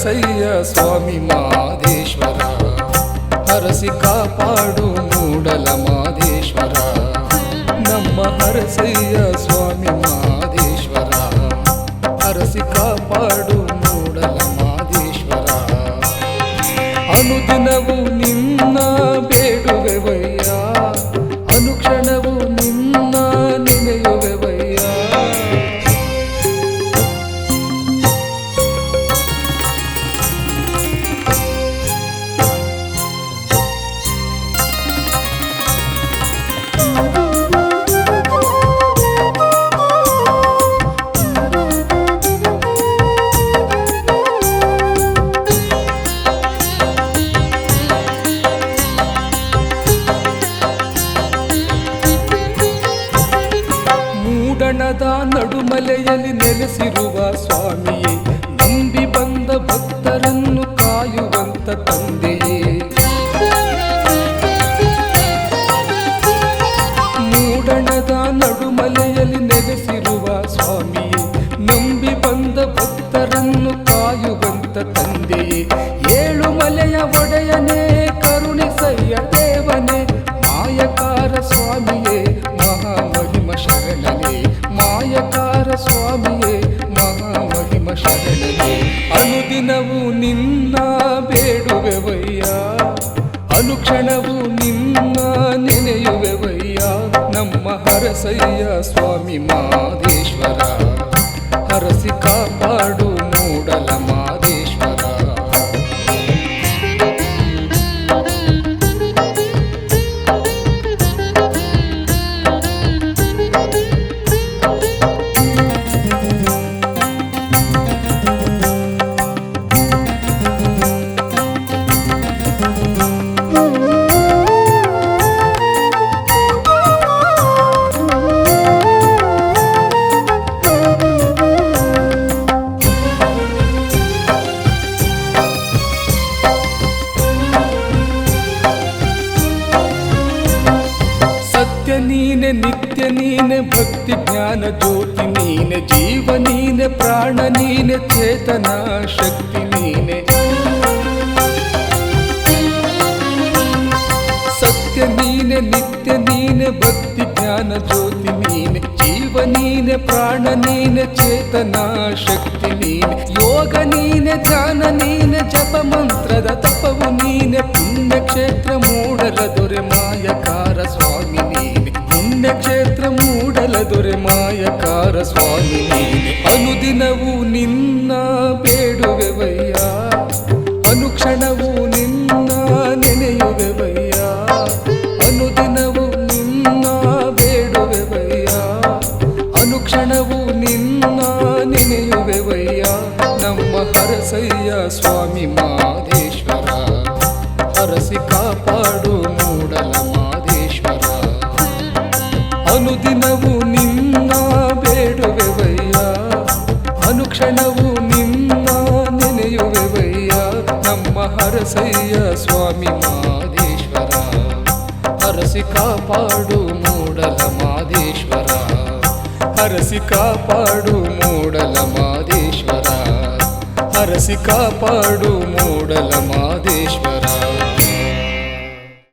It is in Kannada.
ಹರಸಯ್ಯ ಸ್ವಾಮಿ ಮಾದೇಶ್ವರ, ಹರಸಿ ಕಾಪಾಡು ಮೂಡಲ ಮಾದೇಶ್ವರ. ನಮ್ಮ ಹರಸಯ್ಯ ಸ್ವಾಮಿ ಮಾದೇಶ್ವರ, ಹರಸಿ ಕಾಪಾಡು ಮೂಡಲ ಮಾದೇಶ್ವರ. ಅನುದಿನವೂ ನಿನ್ನ ಬೇಡುವೆವಯ್ಯ, ಅನುಕ್ಷಣವೂ ನಿನ್ನ ನೆನೆಯುವೆವಯ್ಯ. ಮೂಡಣದ ನಡುಮಲೆಯಲ್ಲಿ ನೆಲೆಸಿರುವ ಸ್ವಾಮಿಯೇ, ನಂಬಿ ಬಂದ ಭಕ್ತರನ್ನು ಕಾಯುವಂತ ತಂದೆಯೇ. ಮೂಡಣದ ನಡುಮಲೆಯಲ್ಲಿ ನೆಲೆಸಿರುವ ಸ್ವಾಮಿಯೇ, ನಂಬಿ ಬಂದ ಭಕ್ತರನ್ನು ಕಾಯುವಂತ ತಂದೆಯೇ. ಏಳು ಮಲೆಯ ಒಡೆಯನೇ ಕರುಣಿಸಯ್ಯ ದೇವನೇ, ಮಾಯಕಾರ ಸ್ವಾಮಿಯೇ ಮಹಾಮಹಿಮ ಶರಣನೇ. ಮಾಯಕಾರ ಸ್ವಾಮಿಯೇ ಮಹಾಮಹಿಮ ಶರಣನೇ. ಅನುದಿನವೂ ನಿನ್ನ ಬೇಡುವೆವಯ್ಯ, ಅನುಕ್ಷಣವೂ ನಿನ್ನ ನೆನೆಯುವೆವಯ್ಯ. ನಮ್ಮ ಹರಸಯ್ಯ ಸ್ವಾಮಿ ಮಾದೇಶ್ವರ, ಹರಸಿ ಕಾಪಾಡು ಮೂಡಲ ಮಾದೇಶ್ವರ. ಸತ್ಯ ನೀನೆ, ನಿತ್ಯ ನೀನೆ, ಭಕ್ತಿ ಜ್ಞಾನ ಜ್ಯೋತಿ ನೀನೆ, ಜೀವ ನೀನೆ, ಪ್ರಾಣ ನೀನೆ, ಚೇತನ ಶಕ್ತಿ ನೀನೆ. ಸತ್ಯ ನೀನೆ, ನಿತ್ಯ ನೀನೆ, ಭಕ್ತಿ ಜ್ಞಾನ ಜ್ಯೋತಿ ನೀನೆ, ಜೀವ ನೀನೆ, ಪ್ರಾಣ ನೀನೆ, ಚೇತನ ಶಕ್ತಿ ನೀನೆ. ಯೋಗ ನೀನೆ, ಧ್ಯಾನ ನೀನೆ, ಜಪ ಮಂತ್ರದ ತಪವು ನೀನೆ, ಪುಣ್ಯಕ್ಷೇತ್ರ ಮೂಡಲ ದೊರೆ ಮಾಯಕಾರ ಸ್ವಾಮಿ ನೀನೆ. ಪುಣ್ಯಕ್ಷೇತ್ರ ಮೂಡಲ ದೊರೆ ಮಾಯಕಾರ ಸ್ವಾಮಿ ನೀನೆ. ಅನುದಿನವೂ ನಿನ್ನ ಬೇಡುವೆವಯ್ಯ, ಅನುಕ್ಷಣವೂ ನಿನ್ನ ನೆನೆಯುವೆವಯ್ಯ. ಅನುದಿನವೂ ನಿನ್ನ ಬೇಡುವೆವಯ್ಯ, ಅನುಕ್ಷಣವೂ ನಿನ್ನ ನೆನೆಯುವೆವಯ್ಯ. ನಮ್ಮ ಹರಸಯ್ಯ ಸ್ವಾಮಿ ಮಾದೇಶ್ವರ, ಹರಸಿ ಕಾಪಾಡು ಮೂಡಲ ಮಾದೇಶ್ವರ. ಅನುದಿನವೂ ನಿನ್ನ ಬೇಡುವೆವಯ್ಯ, ಅನುಕ್ಷಣವೂ ನಿನ್ನ ನೆನೆಯುವೆವಯ್ಯ. ನಮ್ಮ ಹರಸಯ್ಯ ಸ್ವಾಮಿ ಮಾದೇಶ್ವರ, ಹರಸಿ ಕಾಪಾಡು ಮೂಡಲ ಮಾದೇಶ್ವರ. ಹರಸಿ ಕಾಪಾಡು ಮೂಡಲ ಮಾದೇಶ್ವರ, ಹರಸಿ ಕಾಪಾಡು ಮೂಡಲ ಮಾದೇಶ್ವರ.